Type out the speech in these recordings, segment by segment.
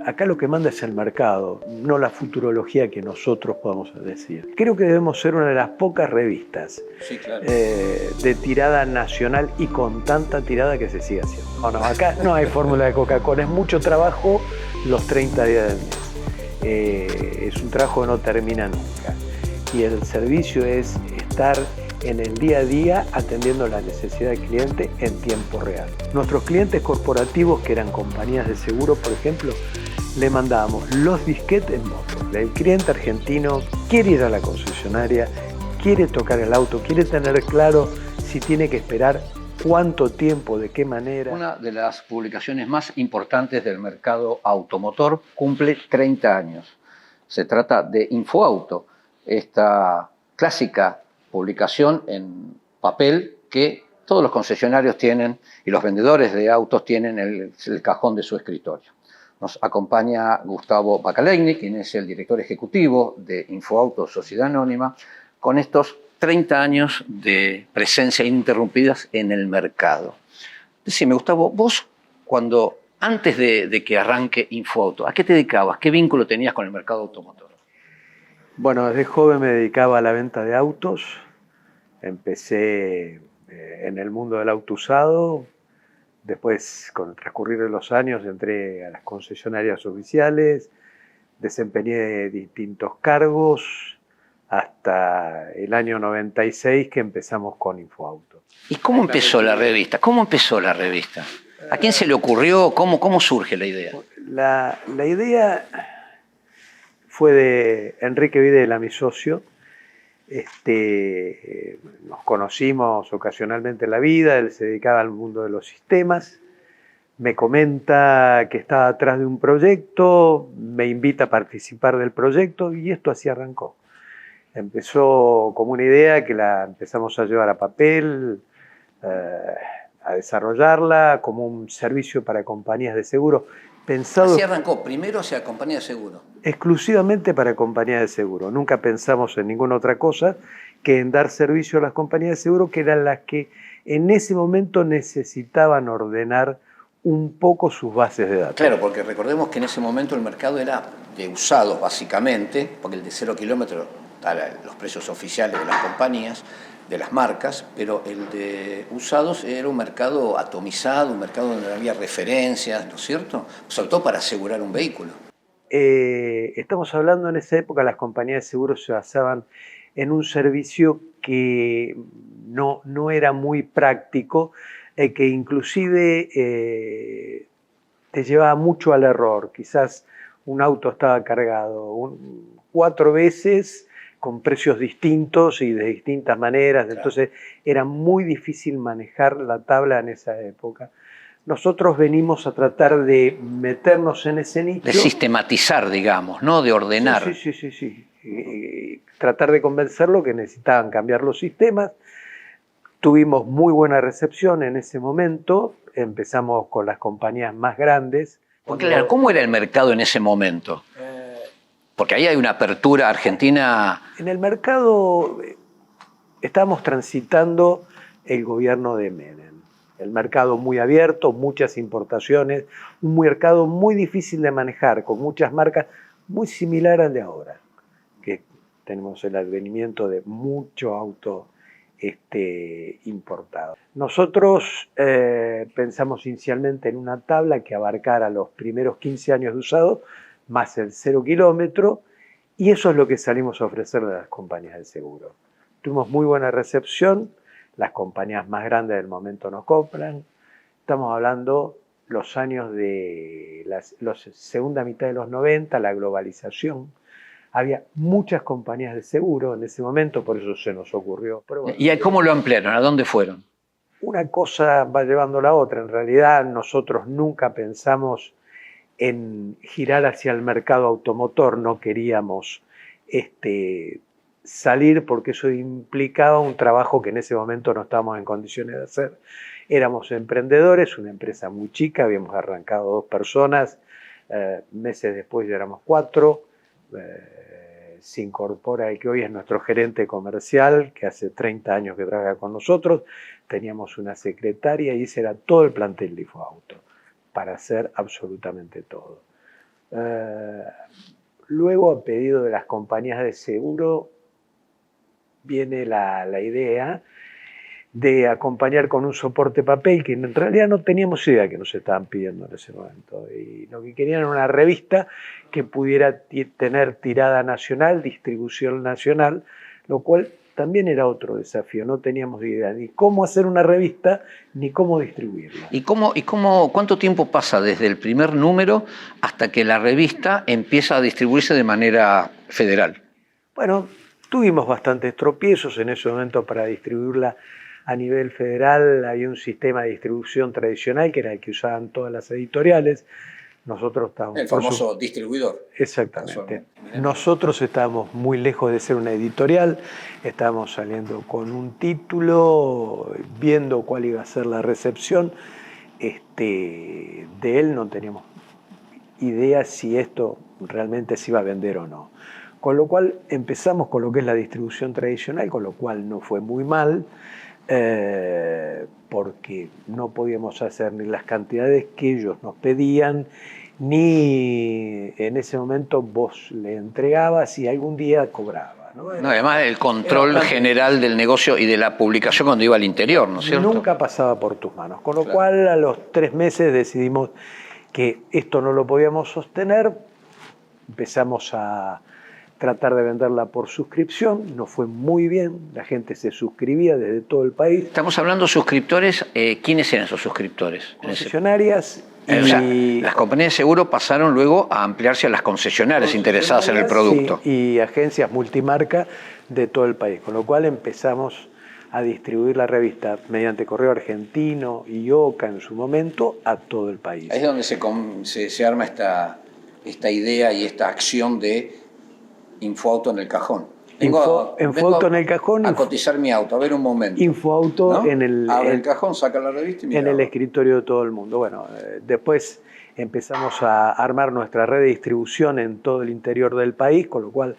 Acá lo que manda es el mercado, no la futurología que nosotros podamos decir. Creo que debemos ser una de las pocas revistas sí, claro. De tirada nacional y con tanta tirada que se sigue haciendo. No, acá no hay fórmula de Coca-Cola, es mucho trabajo los 30 días del mes. Es un trabajo que no termina nunca. Y el servicio es estar en el día a día atendiendo la necesidad del cliente en tiempo real. Nuestros clientes corporativos, que eran compañías de seguro, por ejemplo, le mandábamos los disquetes en moto. El cliente argentino quiere ir a la concesionaria, quiere tocar el auto, quiere tener claro si tiene que esperar, cuánto tiempo, de qué manera. Una de las publicaciones más importantes del mercado automotor cumple 30 años. Se trata de Infoauto, esta clásica publicación en papel que todos los concesionarios tienen y los vendedores de autos tienen en el cajón de su escritorio. Nos acompaña Gustavo Bacaleini, quien es el director ejecutivo de Infoauto Sociedad Anónima, con estos 30 años de presencia ininterrumpidas en el mercado. Decime, Gustavo, vos antes de que arranque Infoauto, ¿a qué te dedicabas? ¿Qué vínculo tenías con el mercado automotor? Bueno, desde joven me dedicaba a la venta de autos. Empecé en el mundo del auto usado. Después, con el transcurrir de los años, entré a las concesionarias oficiales, desempeñé distintos cargos hasta el año 96 que empezamos con Infoauto. ¿Y cómo empezó la revista? ¿Cómo empezó la revista? ¿A quién se le ocurrió? ¿Cómo surge la idea? La idea fue de Enrique Videla, mi socio. Nos conocimos ocasionalmente en la vida, él se dedicaba al mundo de los sistemas, me comenta que estaba atrás de un proyecto, me invita a participar del proyecto y esto así arrancó. Empezó como una idea que la empezamos a llevar a papel, a desarrollarla como un servicio para compañías de seguro. Pensado así arrancó, primero hacia compañía de seguro. Exclusivamente para compañías de seguro. Nunca pensamos en ninguna otra cosa que en dar servicio a las compañías de seguro, que eran las que en ese momento necesitaban ordenar un poco sus bases de datos. Claro, porque recordemos que en ese momento el mercado era de usados básicamente, porque el de 0 kilómetros, los precios oficiales de las compañías, de las marcas, pero el de usados era un mercado atomizado, un mercado donde había referencias, ¿no es cierto? Sobre todo para asegurar un vehículo. Estamos hablando en esa época, las compañías de seguros se basaban en un servicio que no era muy práctico, que inclusive te llevaba mucho al error. Quizás un auto estaba cargado 4 veces con precios distintos y de distintas maneras, claro. Entonces era muy difícil manejar la tabla en esa época. Nosotros venimos a tratar de meternos en ese nicho. De sistematizar, digamos, ¿no? De ordenar. Sí. Tratar de convencerlo que necesitaban cambiar los sistemas. Tuvimos muy buena recepción en ese momento. Empezamos con las compañías más grandes. Porque, claro, ¿cómo era el mercado en ese momento? Porque ahí hay una apertura argentina. En el mercado estábamos transitando el gobierno de Menem. El mercado muy abierto, muchas importaciones, un mercado muy difícil de manejar, con muchas marcas, muy similar al de ahora, que tenemos el advenimiento de mucho auto importado. Nosotros pensamos inicialmente en una tabla que abarcara los primeros 15 años de usado, más el 0 kilómetro, y eso es lo que salimos a ofrecerle a las compañías de seguro. Tuvimos muy buena recepción. Las compañías más grandes del momento nos compran. Estamos hablando los años de la segunda mitad de los 90, la globalización. Había muchas compañías de seguro en ese momento, por eso se nos ocurrió. Pero bueno, ¿y cómo lo ampliaron? ¿A dónde fueron? Una cosa va llevando a la otra. En realidad nosotros nunca pensamos en girar hacia el mercado automotor. No queríamos salir porque eso implicaba un trabajo que en ese momento no estábamos en condiciones de hacer. Éramos emprendedores, una empresa muy chica, habíamos arrancado 2 personas, meses después ya éramos 4, se incorpora el que hoy es nuestro gerente comercial, que hace 30 años que trabaja con nosotros, teníamos una secretaria y ese era todo el plantel de Infoauto, para hacer absolutamente todo. Luego, a pedido de las compañías de seguro, viene la idea de acompañar con un soporte papel que en realidad no teníamos idea que nos estaban pidiendo en ese momento. Y lo que querían era una revista que pudiera tener tirada nacional, distribución nacional, lo cual también era otro desafío. No teníamos idea ni cómo hacer una revista ni cómo distribuirla. ¿Cuánto tiempo pasa desde el primer número hasta que la revista empieza a distribuirse de manera federal? Bueno, tuvimos bastantes tropiezos en ese momento para distribuirla. A nivel federal había un sistema de distribución tradicional que era el que usaban todas las editoriales. Nosotros estábamos... El famoso distribuidor. Exactamente. Nosotros estábamos muy lejos de ser una editorial, estábamos saliendo con un título, viendo cuál iba a ser la recepción. De él no teníamos idea si esto realmente se iba a vender o no. Con lo cual empezamos con lo que es la distribución tradicional, con lo cual no fue muy mal. Porque no podíamos hacer ni las cantidades que ellos nos pedían, ni en ese momento vos le entregabas y algún día cobraba. No, además el control general del negocio y de la publicación cuando iba al interior, ¿no es cierto? Nunca pasaba por tus manos, con lo cual a los 3 meses decidimos que esto no lo podíamos sostener, empezamos a tratar de venderla por suscripción, nos fue muy bien, la gente se suscribía desde todo el país. Estamos hablando de suscriptores, ¿quiénes eran esos suscriptores? Concesionarias. O sea, las compañías de seguro pasaron luego a ampliarse a las concesionarias interesadas en el producto. Sí, y agencias multimarca de todo el país, con lo cual empezamos a distribuir la revista mediante correo argentino y OCA en su momento a todo el país. Ahí es donde se arma esta idea y esta acción de Infoauto en el cajón. Infoauto en el cajón. A cotizar mi auto, a ver un momento. Infoauto, ¿no? Abre el cajón, saca la revista y mira. En el escritorio de todo el mundo. Bueno, después empezamos a armar nuestra red de distribución en todo el interior del país, con lo cual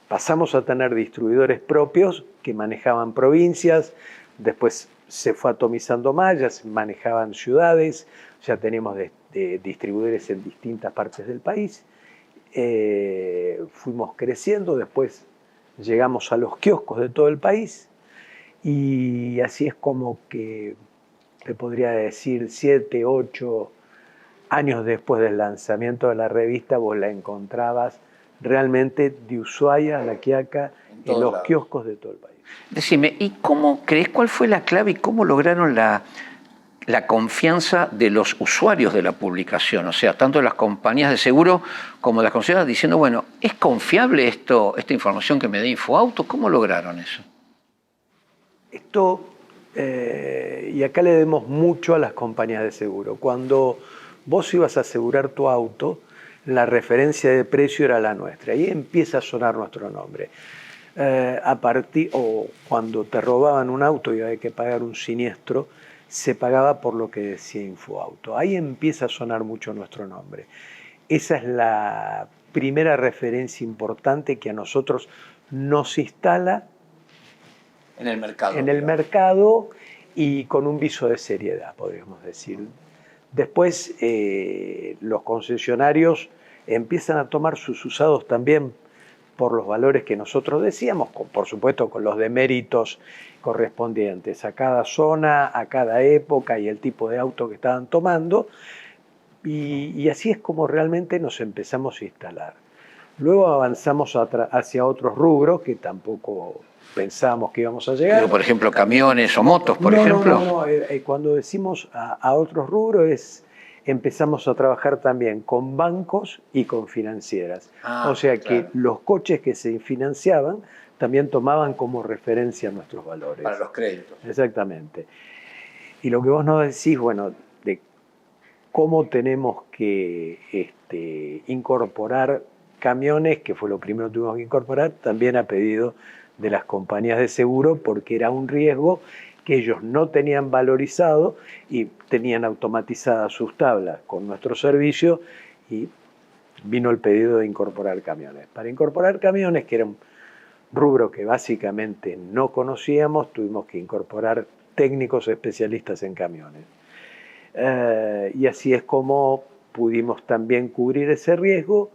pasamos a tener distribuidores propios que manejaban provincias, después se fue atomizando más, ya se manejaban ciudades, ya teníamos distribuidores en distintas partes del país. Fuimos creciendo, después llegamos a los kioscos de todo el país y así es como que te podría decir 7, 8 años después del lanzamiento de la revista vos la encontrabas realmente de Ushuaia a La Quiaca en los kioscos de todo el país. Decime, ¿y cómo crees, cuál fue la clave y cómo lograron la confianza de los usuarios de la publicación? O sea, tanto las compañías de seguro como las concesionarias diciendo, bueno, ¿es confiable esta información que me da Infoauto? ¿Cómo lograron eso? Esto, y acá le debemos mucho a las compañías de seguro. Cuando vos ibas a asegurar tu auto, la referencia de precio era la nuestra. Ahí empieza a sonar nuestro nombre. O cuando te robaban un auto y había que pagar un siniestro, se pagaba por lo que decía Infoauto. Ahí empieza a sonar mucho nuestro nombre. Esa es la primera referencia importante que a nosotros nos instala en el mercado. En el mercado y con un viso de seriedad, podríamos decir. Después los concesionarios empiezan a tomar sus usados también por los valores que nosotros decíamos, por supuesto con los deméritos correspondientes a cada zona, a cada época y el tipo de auto que estaban tomando, y así es como realmente nos empezamos a instalar. Luego avanzamos hacia otros rubros que tampoco pensábamos que íbamos a llegar. Pero, por ejemplo, camiones o motos, por ejemplo. No. Cuando decimos a otros rubros empezamos a trabajar también con bancos y con financieras. O sea que los coches que se financiaban también tomaban como referencia nuestros valores. Para los créditos. Exactamente. Y lo que vos nos decís, bueno, de cómo tenemos que incorporar camiones, que fue lo primero que tuvimos que incorporar, también a pedido de las compañías de seguro, porque era un riesgo que ellos no tenían valorizado y tenían automatizadas sus tablas con nuestro servicio, y vino el pedido de incorporar camiones. Para incorporar camiones, que era un rubro que básicamente no conocíamos, tuvimos que incorporar técnicos especialistas en camiones. Y así es como pudimos también cubrir ese riesgo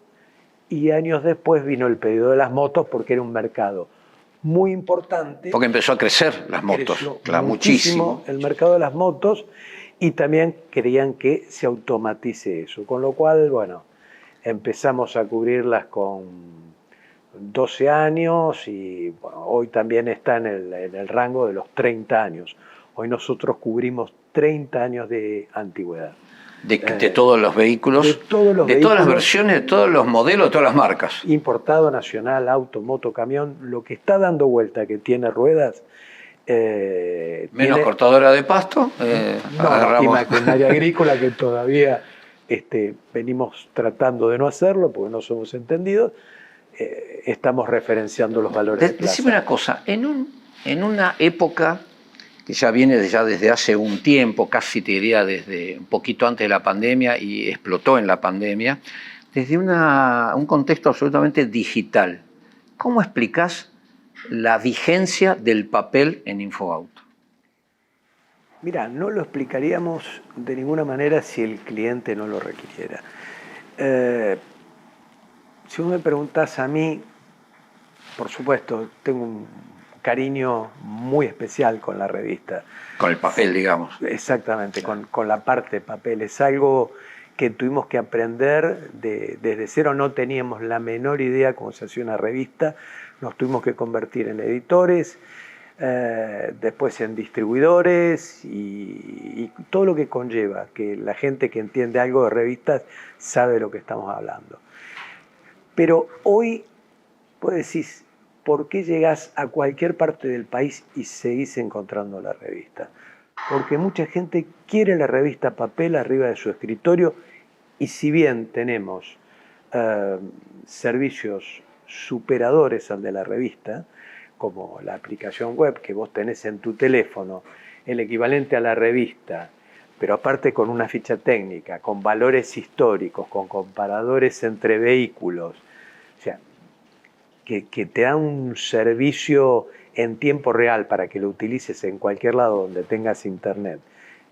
y años después vino el pedido de las motos porque era un mercado muy importante. Porque empezó a crecer las motos, claro, muchísimo. El mercado de las motos y también querían que se automatice eso, con lo cual, bueno, empezamos a cubrirlas con 12 años y bueno, hoy también está en el rango de los 30 años. Hoy nosotros cubrimos 30 años de antigüedad. De todos los vehículos, de todas las versiones, de todos los modelos, de todas las marcas. Importado, nacional, auto, moto, camión, lo que está dando vuelta que tiene ruedas. Menos cortadora de pasto. Y maquinaria agrícola que todavía venimos tratando de no hacerlo porque no somos entendidos. Estamos referenciando los valores de plaza. Decime una cosa, en una época que ya viene desde hace un tiempo, casi te diría desde un poquito antes de la pandemia y explotó en la pandemia, desde un contexto absolutamente digital, ¿cómo explicás la vigencia del papel en Infoauto? Mira, no lo explicaríamos de ninguna manera si el cliente no lo requiriera. Si vos me preguntás a mí, por supuesto, tengo un cariño muy especial con la revista. Con el papel, digamos. Exactamente, con la parte de papel. Es algo que tuvimos que aprender desde cero. No teníamos la menor idea cómo se hacía una revista. Nos tuvimos que convertir en editores, después en distribuidores y todo lo que conlleva, que la gente que entiende algo de revistas sabe de lo que estamos hablando. Pero hoy, vos decís, ¿por qué llegás a cualquier parte del país y seguís encontrando la revista? Porque mucha gente quiere la revista papel arriba de su escritorio y si bien tenemos servicios superadores al de la revista, como la aplicación web que vos tenés en tu teléfono, el equivalente a la revista, pero aparte con una ficha técnica, con valores históricos, con comparadores entre vehículos, o sea, que te da un servicio en tiempo real para que lo utilices en cualquier lado donde tengas internet.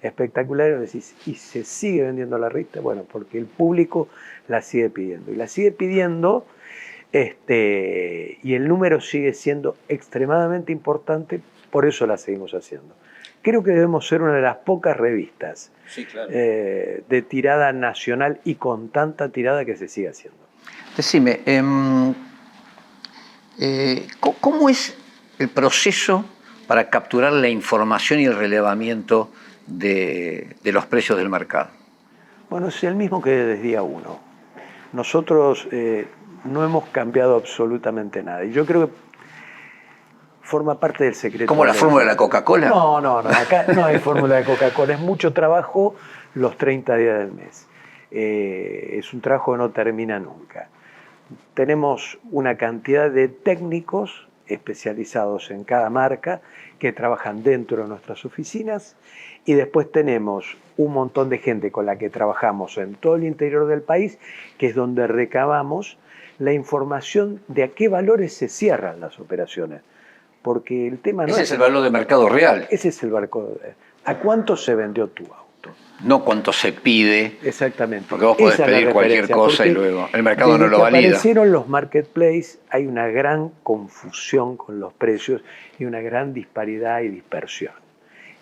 Espectacular, decís, ¿y se sigue vendiendo la revista? Bueno, porque el público la sigue pidiendo. Y la sigue pidiendo, y el número sigue siendo extremadamente importante, por eso la seguimos haciendo. Creo que debemos ser una de las pocas revistas de tirada nacional y con tanta tirada que se sigue haciendo. Decime, ¿cómo es el proceso para capturar la información y el relevamiento de los precios del mercado? Bueno, es el mismo que desde día uno. Nosotros no hemos cambiado absolutamente nada. Y yo creo que forma parte del secreto. ¿Como la fórmula de la Coca-Cola? No, acá no hay fórmula de Coca-Cola. Es mucho trabajo los 30 días del mes. Es un trabajo que no termina nunca. Tenemos una cantidad de técnicos especializados en cada marca que trabajan dentro de nuestras oficinas y después tenemos un montón de gente con la que trabajamos en todo el interior del país, que es donde recabamos la información de a qué valores se cierran las operaciones. Porque el tema no Ese es el valor de mercado real. Ese es el valor. ¿A cuánto se vendió tu auto? No cuánto se pide. Exactamente. Porque vos podés pedir cualquier cosa y luego el mercado no lo valida. Desde que aparecieron los marketplaces hay una gran confusión con los precios y una gran disparidad y dispersión.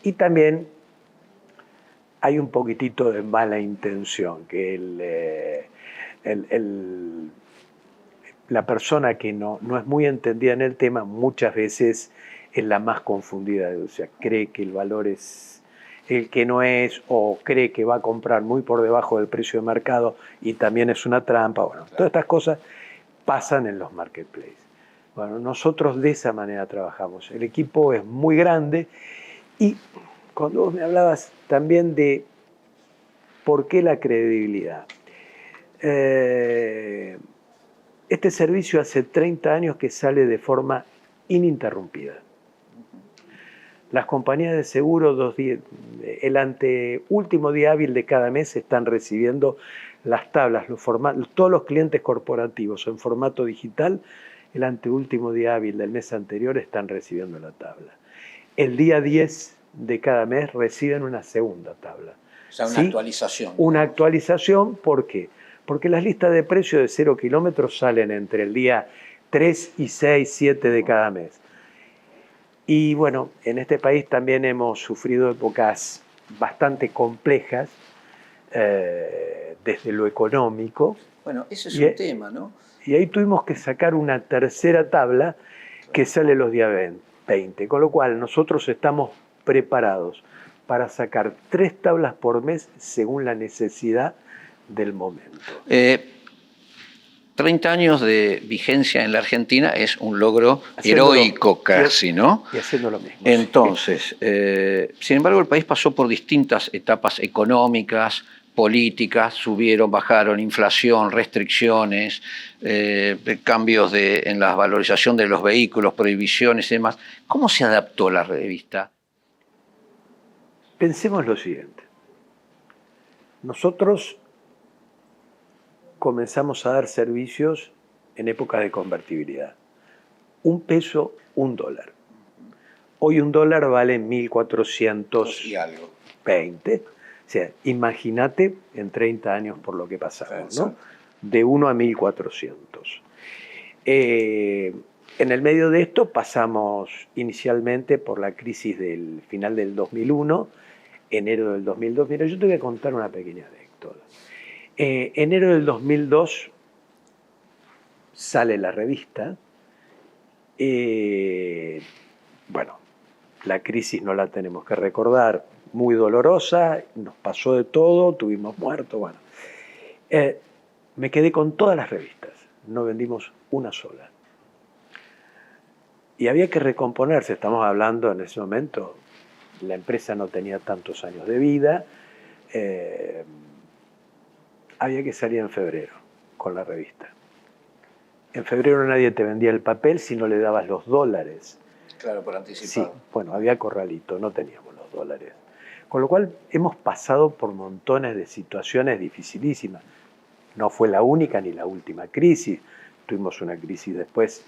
Y también hay un poquitito de mala intención, que la persona que no es muy entendida en el tema muchas veces es la más confundida, o sea, cree que el valor es el que no es o cree que va a comprar muy por debajo del precio de mercado y también es una trampa. Bueno, todas estas cosas pasan en los marketplaces. Bueno, nosotros de esa manera trabajamos. El equipo es muy grande y cuando vos me hablabas también de por qué la credibilidad. Este servicio hace 30 años que sale de forma ininterrumpida. Las compañías de seguro, el anteúltimo día hábil de cada mes están recibiendo las tablas, los formatos, todos los clientes corporativos en formato digital, el anteúltimo día hábil del mes anterior están recibiendo la tabla. El día 10 de cada mes reciben una segunda tabla. O sea, una ¿sí? actualización. Una actualización, ¿por qué? Porque las listas de precios de 0 kilómetros salen entre el día 3 y 6, 7 de cada mes. Y bueno, en este país también hemos sufrido épocas bastante complejas desde lo económico. Bueno, ese es un tema, ¿no? Y ahí tuvimos que sacar una tercera tabla que sale los días 20, con lo cual nosotros estamos preparados para sacar 3 tablas por mes según la necesidad del momento. 30 años de vigencia en la Argentina es un logro heroico casi, ¿no? Y haciendo lo mismo. Entonces, sin embargo, el país pasó por distintas etapas económicas, políticas, subieron, bajaron, inflación, restricciones, cambios en la valorización de los vehículos, prohibiciones y demás. ¿Cómo se adaptó la revista? Pensemos lo siguiente. Nosotros comenzamos a dar servicios en época de convertibilidad. 1 peso, $1. Hoy $1 vale 1.420. Y algo. O sea, imagínate en 30 años por lo que pasamos, ¿no? Exacto. De 1 a 1.400. En el medio de esto pasamos inicialmente por la crisis del final del 2001, enero del 2002. Mira, yo te voy a contar una pequeña anécdota. Enero del 2002 sale la revista. Bueno, la crisis no la tenemos que recordar, muy dolorosa, nos pasó de todo, tuvimos muertos, bueno. Me quedé con todas las revistas, no vendimos una sola. Y había que recomponerse, estamos hablando en ese momento, la empresa no tenía tantos años de vida, había que salir en febrero con la revista. En febrero nadie te vendía el papel si no le dabas los dólares. Claro, por anticipado. Sí, bueno, había corralito, no teníamos los dólares. Con lo cual hemos pasado por montones de situaciones dificilísimas. No fue la única ni la última crisis. Tuvimos una crisis después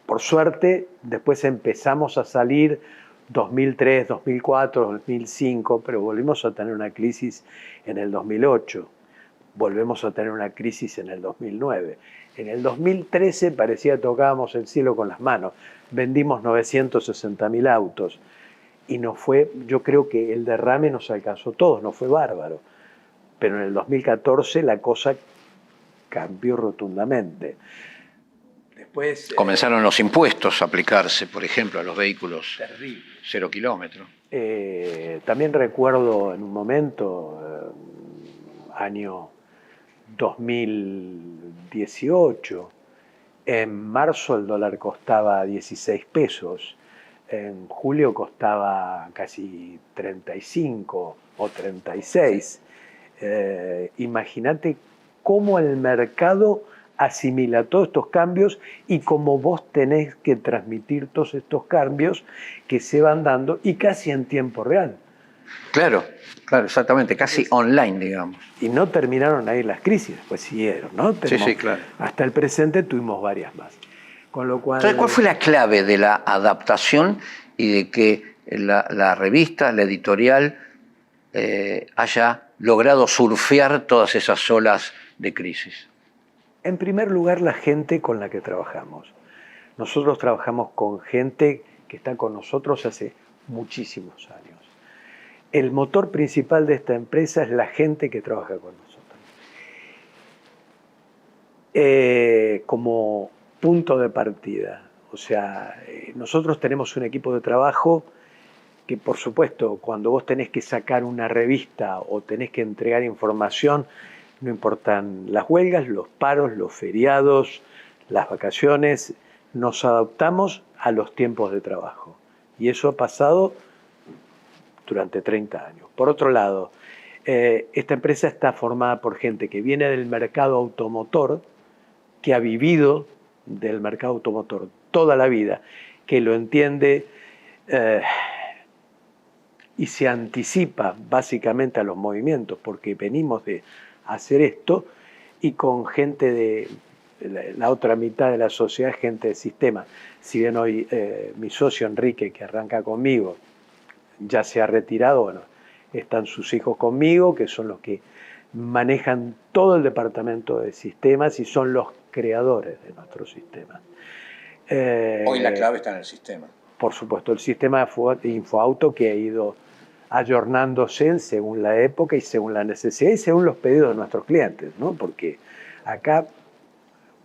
Por suerte, después empezamos a salir 2003, 2004, 2005, pero volvimos a tener una crisis en el 2008. Volvemos a tener una crisis en el 2009. En el 2013 parecía que tocábamos el cielo con las manos. Vendimos 960.000 autos. Y nos fue, yo creo que el derrame nos alcanzó a todos, nos fue bárbaro. Pero en el 2014 la cosa cambió rotundamente. Después, comenzaron los impuestos a aplicarse, por ejemplo, a los vehículos 0 kilómetros. También recuerdo en un momento, año 2018, en marzo el dólar costaba 16 pesos, en julio costaba casi 35 o 36. Imagínate cómo el mercado asimila todos estos cambios y cómo vos tenés que transmitir todos estos cambios que se van dando y casi en tiempo real. Claro, exactamente, casi online, digamos. Y no terminaron ahí las crisis, pues siguieron, ¿no? Sí, claro. Hasta el presente tuvimos varias más. Con lo cual, entonces, ¿cuál fue la clave de la adaptación y de que la revista, la editorial, haya logrado surfear todas esas olas de crisis? En primer lugar, la gente con la que trabajamos. Nosotros trabajamos con gente que está con nosotros hace muchísimos años. El motor principal de esta empresa es la gente que trabaja con nosotros. Como punto de partida. O sea, nosotros tenemos un equipo de trabajo que, por supuesto, cuando vos tenés que sacar una revista o tenés que entregar información, no importan las huelgas, los paros, los feriados, las vacaciones, nos adaptamos a los tiempos de trabajo. Y eso ha pasado durante 30 años. Por otro lado, esta empresa está formada por gente que viene del mercado automotor, que ha vivido del mercado automotor toda la vida, que lo entiende y se anticipa básicamente a los movimientos, porque venimos de hacer esto, y con gente de la otra mitad de la sociedad, gente de sistema. Si bien hoy mi socio Enrique, que arranca conmigo, ya se ha retirado, bueno, están sus hijos conmigo, que son los que manejan todo el departamento de sistemas y son los creadores de nuestros sistemas. Hoy la clave está en el sistema. Por supuesto, el sistema de InfoAuto que ha ido ayornándose según la época y según la necesidad y según los pedidos de nuestros clientes, ¿no? Porque acá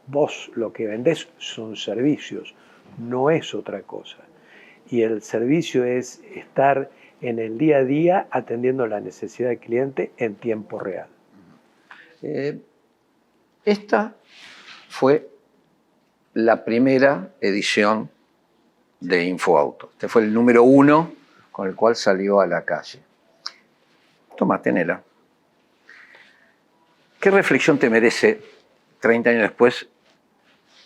vos lo que vendés son servicios, no es otra cosa. Y el servicio es estar en el día a día atendiendo la necesidad del cliente en tiempo real. Esta fue la primera edición de InfoAuto. Este fue el número 1 con el cual salió a la calle. Toma, tenela. ¿Qué reflexión te merece 30 años después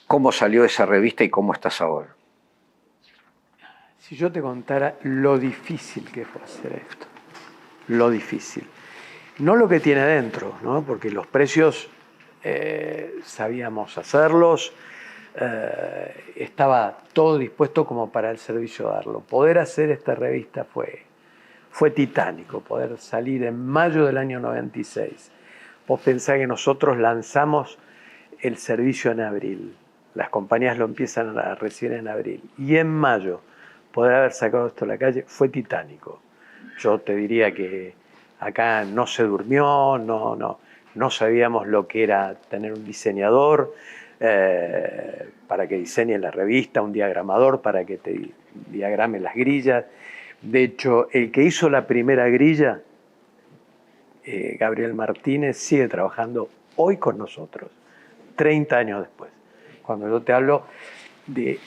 cómo salió esa revista y cómo estás ahora? Si yo te contara lo difícil que fue hacer esto, lo difícil. No lo que tiene dentro, ¿no? Porque los precios sabíamos hacerlos, estaba todo dispuesto como para el servicio darlo. Poder hacer esta revista fue titánico, poder salir en mayo del año 96. Vos pensás que nosotros lanzamos el servicio en abril, las compañías lo empiezan a recibir en abril, y en mayo poder haber sacado esto a la calle fue titánico. Yo te diría que acá no se durmió, no sabíamos lo que era tener un diseñador para que diseñe la revista, un diagramador para que te diagrame las grillas. De hecho, el que hizo la primera grilla, Gabriel Martínez, sigue trabajando hoy con nosotros, 30 años después. Cuando yo te hablo de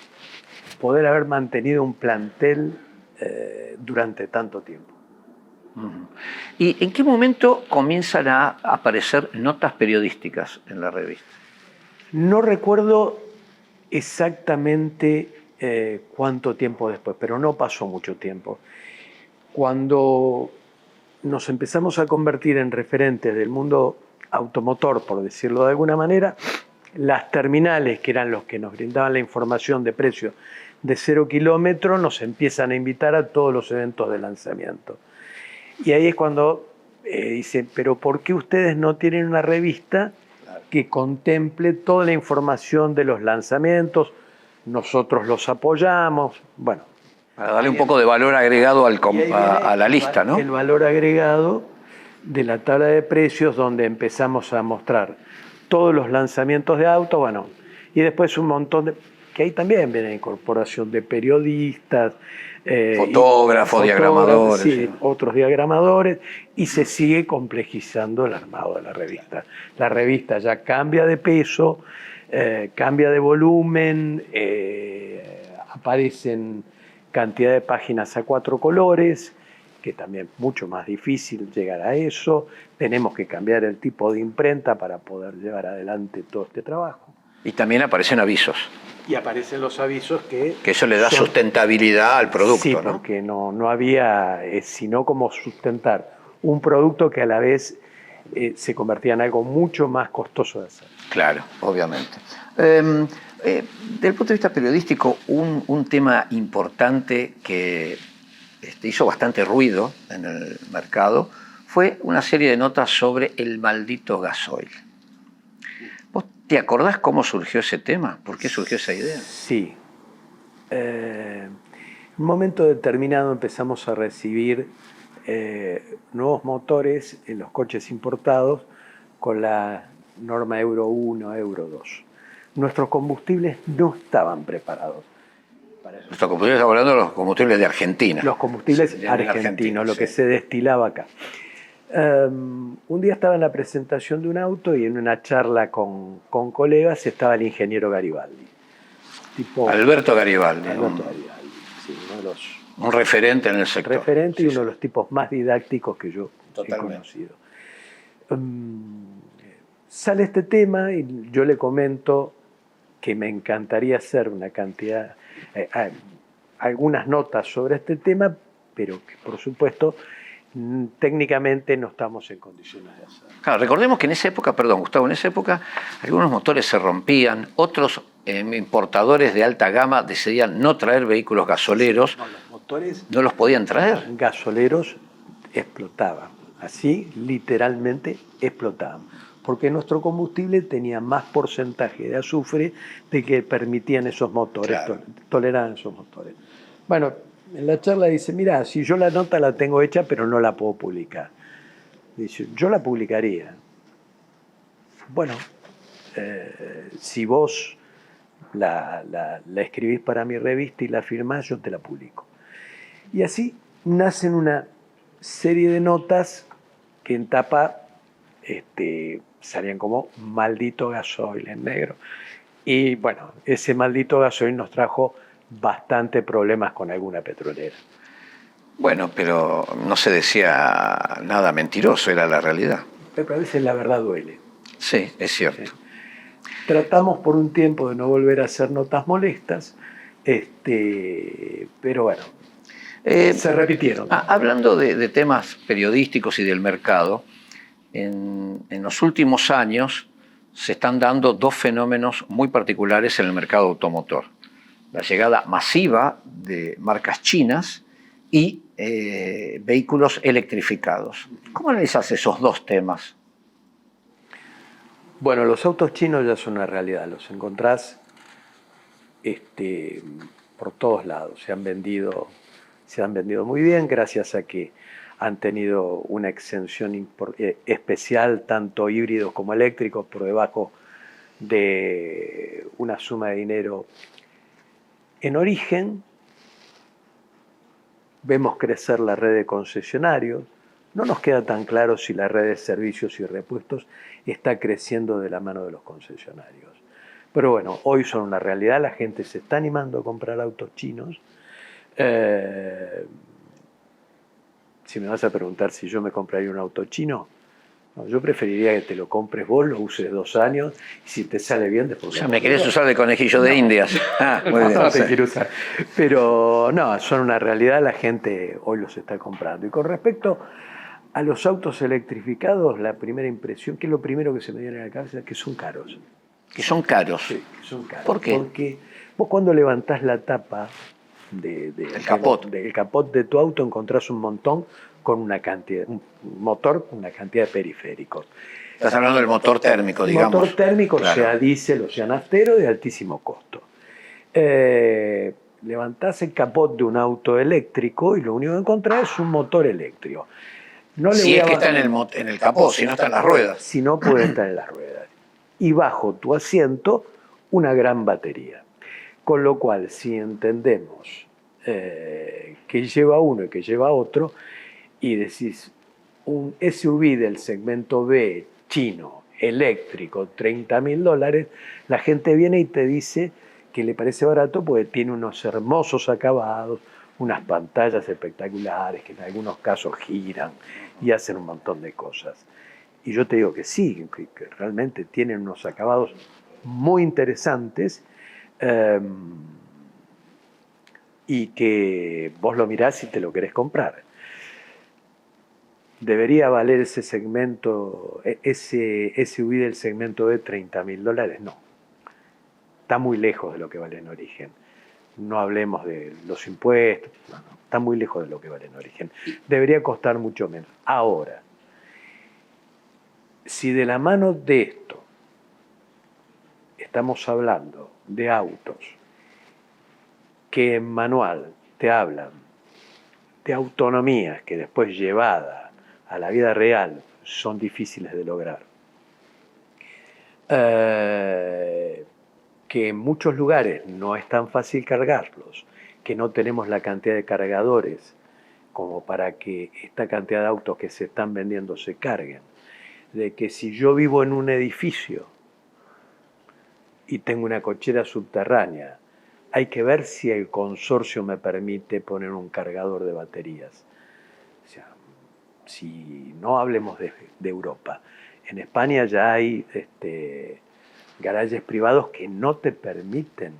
poder haber mantenido un plantel durante tanto tiempo. ¿Y en qué momento comienzan a aparecer notas periodísticas en la revista? No recuerdo exactamente cuánto tiempo después, pero no pasó mucho tiempo. Cuando nos empezamos a convertir en referentes del mundo automotor, por decirlo de alguna manera, las terminales, que eran los que nos brindaban la información de precios de 0 kilómetros, nos empiezan a invitar a todos los eventos de lanzamiento. Y ahí es cuando dicen, pero ¿por qué ustedes no tienen una revista que contemple toda la información de los lanzamientos? Nosotros los apoyamos, bueno. Para darle un poco de valor agregado a la lista, ¿no? El valor agregado de la tabla de precios, donde empezamos a mostrar todos los lanzamientos de autos, bueno, y después un montón de... que ahí también viene la incorporación de periodistas, fotógrafos, diagramadores. Sí, otros diagramadores, y se sigue complejizando el armado de la revista. La revista ya cambia de peso, cambia de volumen, aparecen cantidad de páginas a 4 colores, que también es mucho más difícil llegar a eso. Tenemos que cambiar el tipo de imprenta para poder llevar adelante todo este trabajo. Y también aparecen avisos. Y aparecen los avisos que eso le da sustentabilidad al producto, sí, ¿no? Porque no había sino cómo sustentar un producto que a la vez se convertía en algo mucho más costoso de hacer. Claro, obviamente. Desde el punto de vista periodístico, un tema importante que hizo bastante ruido en el mercado fue una serie de notas sobre el maldito gasoil. ¿Vos te acordás cómo surgió ese tema? ¿Por qué surgió esa idea? Sí. En un momento determinado empezamos a recibir nuevos motores en los coches importados con la norma Euro 1, Euro 2. Nuestros combustibles no estaban preparados para eso. Nuestros combustibles, estamos hablando de los combustibles de Argentina. Los combustibles sí, argentinos, lo que se destilaba acá. Un día estaba en la presentación de un auto y en una charla con colegas estaba el ingeniero Garibaldi. Alberto Garibaldi. Sí, uno de los... Un referente en el sector. Referente y uno de los tipos más didácticos que yo he conocido. Sale este tema y yo le comento que me encantaría hacer una cantidad, algunas notas sobre este tema, pero que por supuesto técnicamente no estamos en condiciones de hacerlo. Claro, recordemos que en esa época, perdón Gustavo, en esa época algunos motores se rompían, otros importadores de alta gama decidían no traer vehículos gasoleros, No, los motores no los podían traer. gasoleros explotaban. Así, literalmente, explotaban. Porque nuestro combustible tenía más porcentaje de azufre de que permitían esos motores, Claro. toleraban esos motores. Bueno, en la charla dice, mira, si yo la nota la tengo hecha, pero no la puedo publicar. Dice, yo la publicaría. Bueno, si vos la escribís para mi revista y la firmás, yo te la publico. Y así nacen una serie de notas que en tapa salían como maldito gasoil en negro. Y bueno, ese maldito gasoil nos trajo bastante problemas con alguna petrolera. Bueno, pero no se decía nada mentiroso, era la realidad. Pero a veces la verdad duele. Sí, es cierto. Tratamos por un tiempo de no volver a hacer notas molestas, pero bueno, se repitieron. Hablando de temas periodísticos y del mercado, en los últimos años se están dando dos fenómenos muy particulares en el mercado automotor. La llegada masiva de marcas chinas y vehículos electrificados. ¿Cómo analizas esos dos temas? Bueno, los autos chinos ya son una realidad, los encontrás por todos lados. Se han vendido muy bien gracias a que han tenido una exención especial, tanto híbridos como eléctricos, por debajo de una suma de dinero. En origen, vemos crecer la red de concesionarios. No nos queda tan claro si la red de servicios y repuestos está creciendo de la mano de los concesionarios. Pero bueno, hoy son una realidad, la gente se está animando a comprar autos chinos. Si me vas a preguntar si yo me compraría un auto chino, no, yo preferiría que te lo compres vos, lo uses 2 años, y si te sale bien, después... O sea, ¿me querés usar de conejillo de Indias? Muy bien. No te quiero usar. Pero no, son una realidad, la gente hoy los está comprando. Y con respecto a los autos electrificados, la primera impresión, que es lo primero que se me viene a la cabeza, es que son caros. Que son caros. Sí, que son caros. ¿Por qué? Porque vos cuando levantás la tapa del capot de tu auto encontrás un montón con una cantidad, un motor con una cantidad de periféricos. Estás hablando del motor térmico, digamos. Motor térmico, claro. Sea diésel o sea naftero, de altísimo costo. Levantás el capot de un auto eléctrico y lo único que encontrás es un motor eléctrico. No le si es que está en el capó, si no está en las ruedas. Si no puede estar en las ruedas. Y bajo tu asiento, una gran batería. Con lo cual, si entendemos que lleva uno y que lleva otro, y decís un SUV del segmento B chino, eléctrico, $30.000, la gente viene y te dice que le parece barato porque tiene unos hermosos acabados, unas pantallas espectaculares que en algunos casos giran y hacen un montón de cosas. Y yo te digo que sí, que realmente tienen unos acabados muy interesantes y que vos lo mirás y te lo querés comprar. ¿Debería valer ese segmento, ese SUV del segmento de $30.000? No. Está muy lejos de lo que vale en origen. No hablemos de los impuestos, no, está muy lejos de lo que vale en origen. Debería costar mucho menos. Ahora, si de la mano de esto estamos hablando de autos que en manual te hablan de autonomías que después llevadas a la vida real son difíciles de lograr, que en muchos lugares no es tan fácil cargarlos, que no tenemos la cantidad de cargadores como para que esta cantidad de autos que se están vendiendo se carguen, de que si yo vivo en un edificio y tengo una cochera subterránea, hay que ver si el consorcio me permite poner un cargador de baterías. O sea, si no hablemos de Europa, en España ya hay garajes privados que no te permiten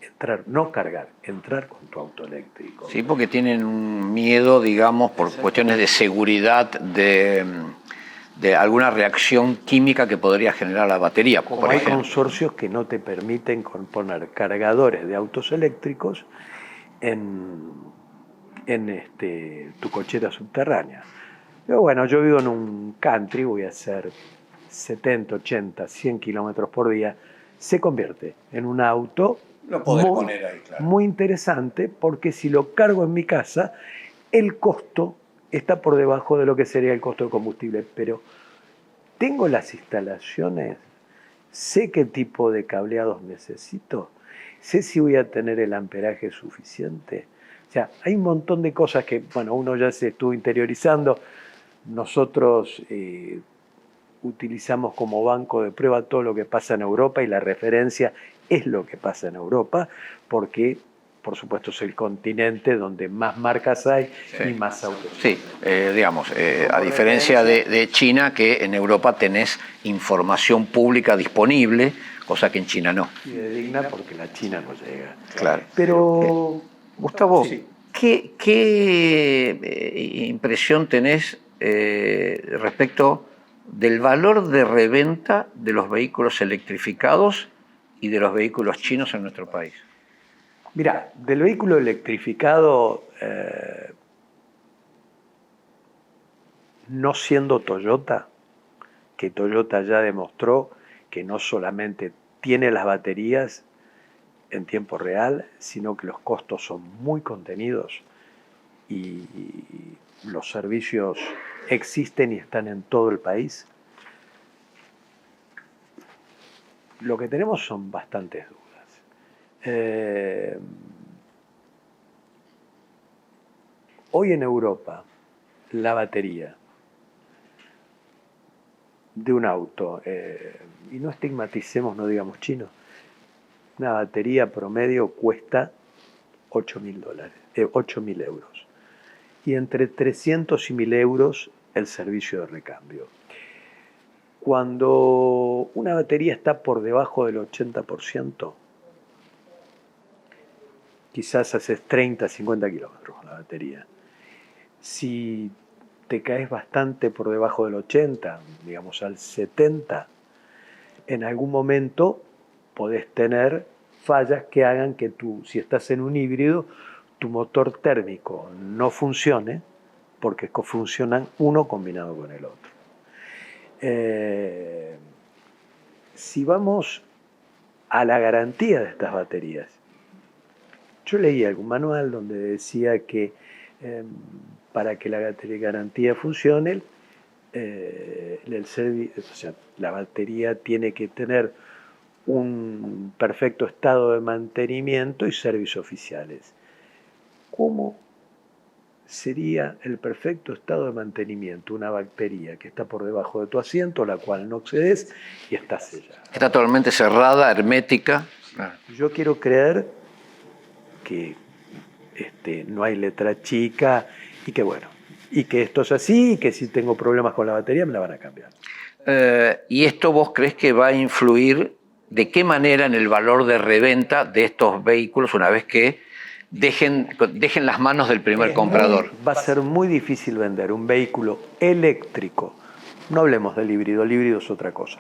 entrar, no cargar, entrar con tu auto eléctrico. Sí, porque tienen un miedo, digamos, por cuestiones de seguridad, de alguna reacción química que podría generar la batería. Como hay consorcios que no te permiten poner cargadores de autos eléctricos en tu cochera subterránea. Pero bueno, yo vivo en un country, voy a hacer 70, 80, 100 kilómetros por día. Se convierte en un auto Lo podés poner ahí, claro. muy interesante, porque si lo cargo en mi casa, el costo está por debajo de lo que sería el costo de combustible. Pero tengo las instalaciones, sé qué tipo de cableados necesito, sé si voy a tener el amperaje suficiente. O sea, hay un montón de cosas que, bueno, uno ya se estuvo interiorizando. Nosotros utilizamos como banco de prueba todo lo que pasa en Europa, y la referencia es lo que pasa en Europa, porque, por supuesto, es el continente donde más marcas hay y más autos. Sí, digamos, a diferencia de China, que en Europa tenés información pública disponible, cosa que en China no. Y de digna, porque la China no llega. Claro. Pero, Gustavo, sí. ¿qué impresión tenés respecto del valor de reventa de los vehículos electrificados y de los vehículos chinos en nuestro país? Mira, del vehículo electrificado, no siendo Toyota, que Toyota ya demostró que no solamente tiene las baterías en tiempo real, sino que los costos son muy contenidos y los servicios existen y están en todo el país. Lo que tenemos son bastantes dudas. Hoy en Europa, la batería de un auto, y no estigmaticemos, no digamos chino, una batería promedio cuesta $8.000 euros. Y entre 300 y 1.000 euros el servicio de recambio. Cuando una batería está por debajo del 80%, quizás haces 30, 50 kilómetros con la batería. Si te caes bastante por debajo del 80, digamos al 70, en algún momento podés tener fallas que hagan que tú, si estás en un híbrido, tu motor térmico no funcione, porque funcionan uno combinado con el otro. Si vamos a la garantía de estas baterías, yo leí algún manual donde decía que para que la garantía funcione, la batería tiene que tener un perfecto estado de mantenimiento y servicios oficiales. ¿Cómo sería el perfecto estado de mantenimiento? Una batería que está por debajo de tu asiento, la cual no accedes y está sellada. Está totalmente cerrada, hermética. Yo quiero creer que no hay letra chica y que bueno, y que esto es así, y que si tengo problemas con la batería me la van a cambiar. ¿Y esto vos crees que va a influir de qué manera en el valor de reventa de estos vehículos una vez que dejen las manos del primer comprador? Va a ser muy difícil vender un vehículo eléctrico. No hablemos del híbrido, el híbrido es otra cosa.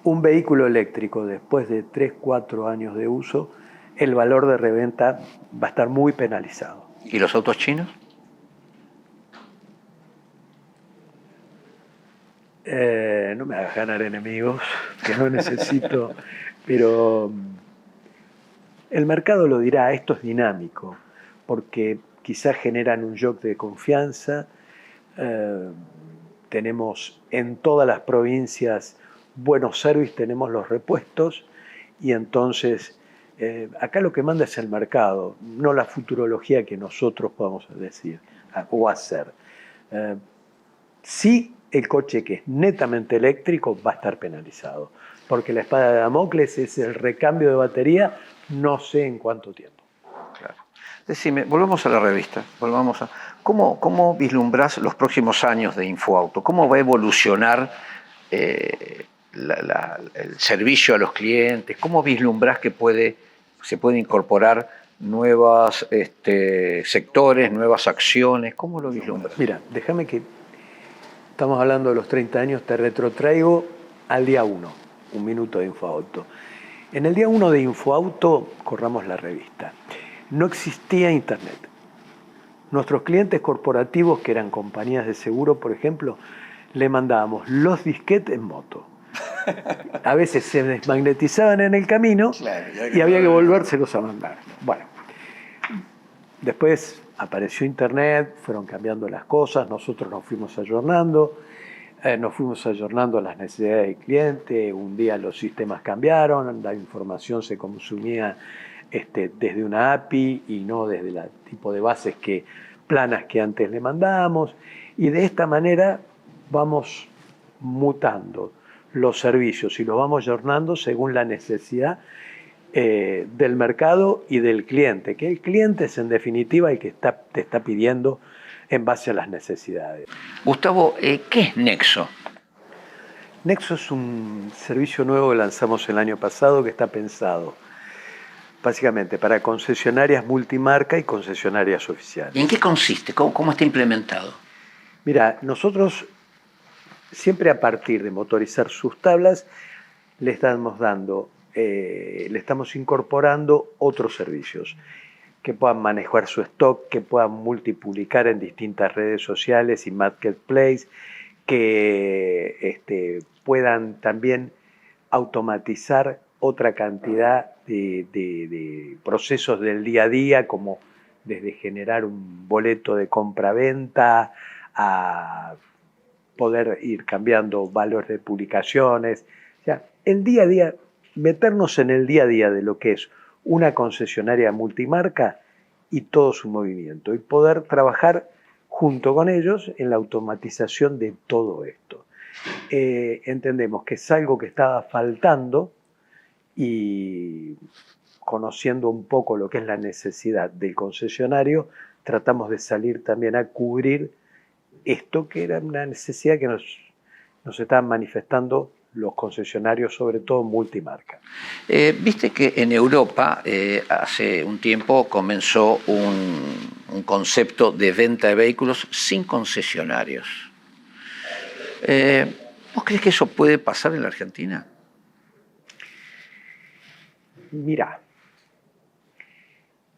Un vehículo eléctrico después de 3, 4 años de uso, el valor de reventa va a estar muy penalizado. ¿Y los autos chinos? No me hagas ganar enemigos, que no necesito, pero el mercado lo dirá, esto es dinámico, porque quizás generan un shock de confianza. Tenemos en todas las provincias buenos servicios, tenemos los repuestos, y entonces acá lo que manda es el mercado, no la futurología que nosotros podamos decir o hacer. Sí, el coche que es netamente eléctrico va a estar penalizado, porque la espada de Damocles es el recambio de batería, no sé en cuánto tiempo. Claro. Decime, volvamos a la revista, ¿Cómo vislumbrás los próximos años de InfoAuto? ¿Cómo va a evolucionar el servicio a los clientes? ¿Cómo vislumbrás que se puede incorporar nuevos sectores, nuevas acciones? ¿Cómo lo vislumbras? Mira, déjame que estamos hablando de los 30 años, te retrotraigo al día 1, un minuto de InfoAuto. En el día 1 de InfoAuto, corramos la revista, no existía internet. Nuestros clientes corporativos, que eran compañías de seguro, por ejemplo, le mandábamos los disquetes en moto. A veces se desmagnetizaban en el camino, claro, y había que volvérselos a mandar. Bueno, después apareció Internet, fueron cambiando las cosas, nosotros nos fuimos ayornando a las necesidades del cliente. Un día los sistemas cambiaron, la información se consumía desde una API y no desde el tipo de bases planas que antes le mandábamos, y de esta manera vamos mutando los servicios y los vamos ayornando según la necesidad del mercado y del cliente, que el cliente es en definitiva el que te está pidiendo en base a las necesidades. Gustavo, ¿qué es Nexo? Nexo es un servicio nuevo que lanzamos el año pasado, que está pensado básicamente para concesionarias multimarca y concesionarias oficiales. ¿Y en qué consiste? ¿Cómo está implementado? Mira, nosotros siempre a partir de motorizar sus tablas le estamos incorporando otros servicios que puedan manejar su stock, que puedan multipublicar en distintas redes sociales y marketplace, que puedan también automatizar otra cantidad de procesos del día a día, como desde generar un boleto de compra-venta a poder ir cambiando valores de publicaciones. O sea, el día a día, meternos en el día a día de lo que es una concesionaria multimarca y todo su movimiento, y poder trabajar junto con ellos en la automatización de todo esto. Entendemos que es algo que estaba faltando, y conociendo un poco lo que es la necesidad del concesionario, tratamos de salir también a cubrir esto, que era una necesidad que nos estaban manifestando los concesionarios, sobre todo multimarca. Viste que en Europa hace un tiempo comenzó un concepto de venta de vehículos sin concesionarios. ¿Vos crees que eso puede pasar en la Argentina? Mirá,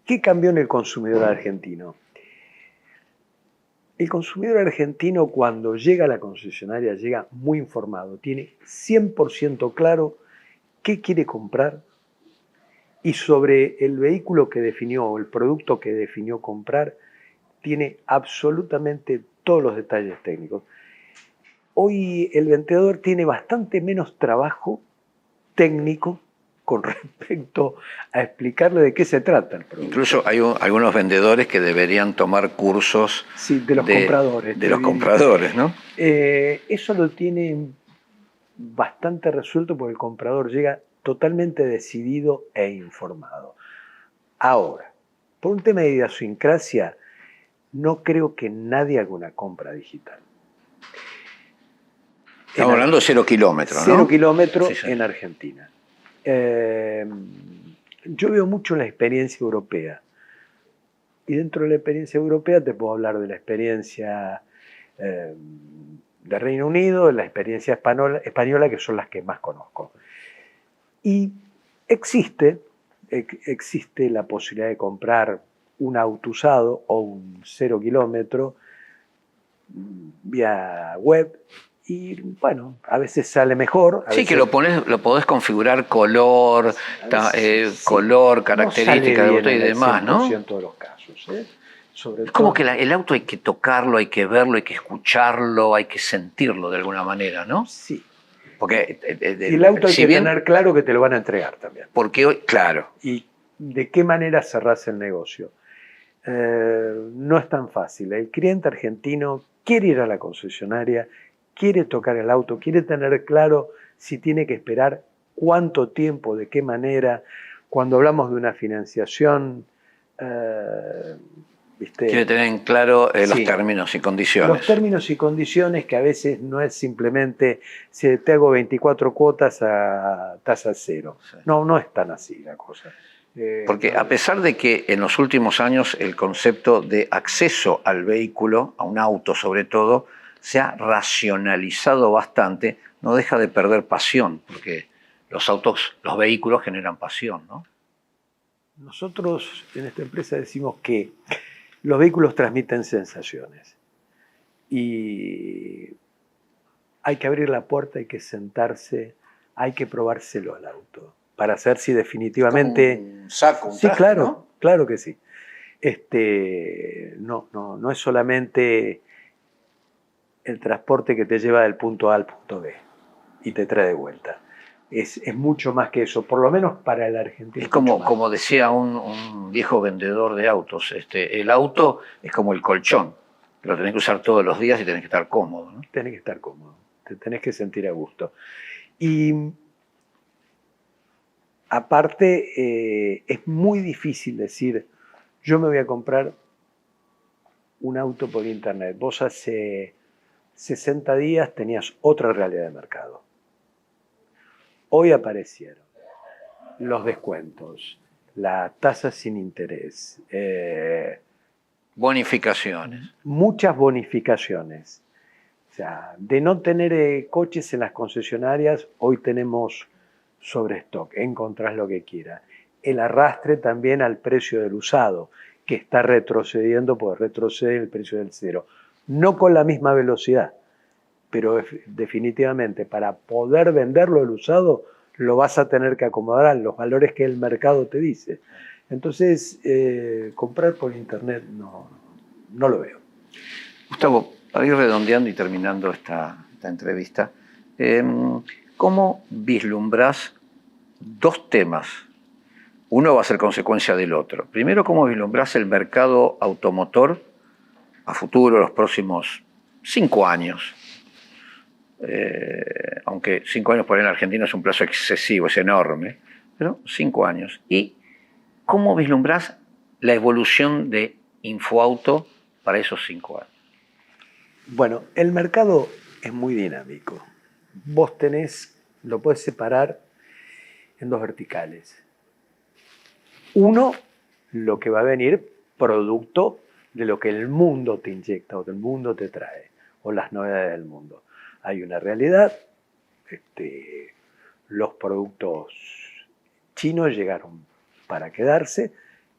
¿qué cambió en el consumidor argentino? El consumidor argentino, cuando llega a la concesionaria, llega muy informado, tiene 100% claro qué quiere comprar, y sobre el vehículo que definió o el producto que definió comprar, tiene absolutamente todos los detalles técnicos. Hoy el vendedor tiene bastante menos trabajo técnico con respecto a explicarle de qué se trata el producto. Incluso hay algunos vendedores que deberían tomar cursos de los compradores. De los compradores, ¿no? Eso lo tiene bastante resuelto, porque el comprador llega totalmente decidido e informado. Ahora, por un tema de idiosincrasia, no creo que nadie haga una compra digital. Estamos hablando de 0 kilómetros, ¿no? 0 kilómetros, sí, en Argentina. Yo veo mucho la experiencia europea, y dentro de la experiencia europea te puedo hablar de la experiencia de Reino Unido, de la experiencia española, que son las que más conozco. Y existe la posibilidad de comprar un auto usado o un 0 kilómetro vía web. Y bueno, a veces sale mejor. Sí, que lo podés configurar color, color, características del auto y demás, ¿no? En 100% de los casos. Es como que el auto hay que tocarlo, hay que verlo, hay que escucharlo, hay que sentirlo de alguna manera, ¿no? Sí. Porque y el auto hay que tener claro que te lo van a entregar también. Porque hoy, claro. Y de qué manera cerrás el negocio. No es tan fácil. El cliente argentino quiere ir a la concesionaria, quiere tocar el auto, quiere tener claro si tiene que esperar, cuánto tiempo, de qué manera. Cuando hablamos de una financiación, quiere tener en claro los términos y condiciones. Los términos y condiciones, que a veces no es simplemente si te hago 24 cuotas a tasa cero. Sí. No es tan así la cosa. Porque a pesar de que en los últimos años el concepto de acceso al vehículo, a un auto sobre todo, se ha racionalizado bastante, no deja de perder pasión, porque los vehículos generan pasión, ¿no? Nosotros en esta empresa decimos que Los vehículos transmiten sensaciones y hay que abrir la puerta, hay que sentarse, hay que probárselo al auto para saber si definitivamente... Como un saco, un sí, traje, claro, ¿no? claro que sí. No es solamente el transporte que te lleva del punto A al punto B y te trae de vuelta. Es mucho más que eso, por lo menos para el argentino. Es como decía un viejo vendedor de autos, el auto es como el colchón, lo tenés que usar todos los días y tenés que estar cómodo, ¿no? Tenés que estar cómodo, te tenés que sentir a gusto. Y aparte, es muy difícil decir, yo me voy a comprar un auto por internet. Vos hace 60 días tenías otra realidad de mercado. Hoy aparecieron los descuentos, la tasa sin interés, Bonificaciones. muchas bonificaciones. O sea, de no tener coches en las concesionarias, hoy tenemos sobrestock, encontrás lo que quieras. El arrastre también al precio del usado, que está retrocediendo, porque retrocede el precio del cero. No con la misma velocidad, pero definitivamente para poder venderlo el usado, lo vas a tener que acomodar a los valores que el mercado te dice. Entonces, comprar por internet no lo veo. Gustavo, para ir redondeando y terminando esta entrevista, ¿cómo vislumbrás dos temas? Uno va a ser consecuencia del otro. Primero, ¿cómo vislumbrás el mercado automotor a futuro, los próximos 5 años? Aunque 5 años por ahí en Argentina es un plazo excesivo, es enorme, pero 5 años. ¿Y cómo vislumbrás la evolución de Infoauto para esos 5 años? Bueno, el mercado es muy dinámico. Vos lo podés separar en dos verticales. Uno, lo que va a venir producto de lo que el mundo te inyecta o que el mundo te trae, o las novedades del mundo. Hay una realidad, los productos chinos llegaron para quedarse,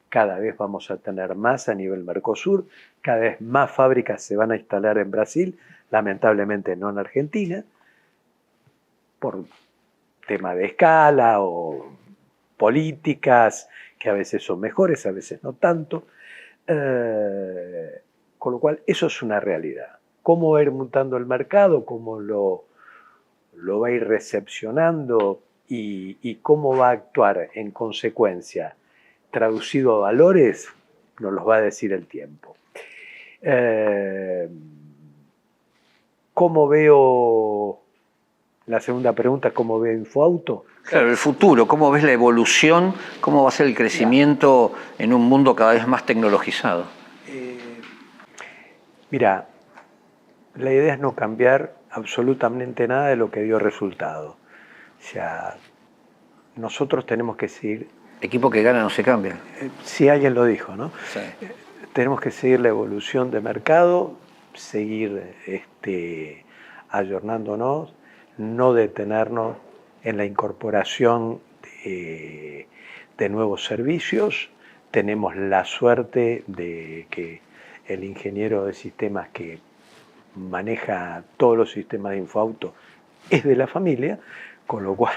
cada vez vamos a tener más a nivel Mercosur, cada vez más fábricas se van a instalar en Brasil, lamentablemente no en Argentina, por tema de escala o políticas que a veces son mejores, a veces no tanto, con lo cual eso es una realidad. ¿Cómo va a ir mutando el mercado? ¿Cómo lo va a ir recepcionando? ¿Y cómo va a actuar en consecuencia? Traducido a valores, nos los va a decir el tiempo. ¿Cómo veo, la segunda pregunta, cómo veo Infoauto? Claro, el futuro, ¿cómo ves la evolución? ¿Cómo va a ser el crecimiento en un mundo cada vez más tecnologizado? Mira, la idea es no cambiar absolutamente nada de lo que dio resultado. O sea, nosotros tenemos que seguir... Equipo que gana no se cambia. Si alguien lo dijo, ¿no? Sí. Tenemos que seguir la evolución de mercado, seguir ayornándonos, no detenernos en la incorporación de nuevos servicios. Tenemos la suerte de que el ingeniero de sistemas que maneja todos los sistemas de Infoauto es de la familia, con lo cual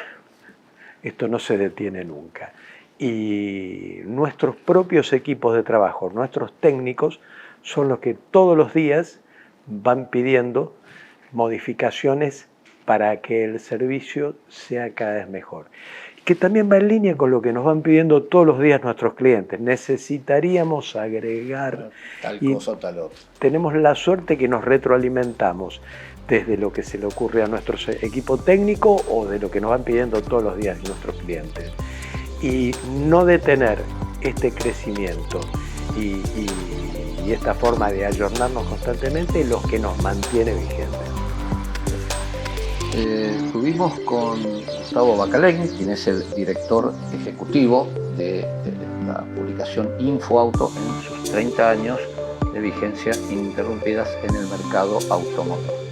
esto no se detiene nunca. Y nuestros propios equipos de trabajo, nuestros técnicos, son los que todos los días van pidiendo modificaciones para que el servicio sea cada vez mejor. Que también va en línea con lo que nos van pidiendo todos los días nuestros clientes. Necesitaríamos agregar tal cosa o tal otra. Tenemos la suerte que nos retroalimentamos desde lo que se le ocurre a nuestro equipo técnico o de lo que nos van pidiendo todos los días nuestros clientes. Y no detener este crecimiento y esta forma de ayornarnos constantemente es lo que nos mantiene vigentes. Estuvimos con Gustavo Bacalén, quien es el director ejecutivo de la publicación Infoauto en sus 30 años de vigencia ininterrumpidas en el mercado automotor.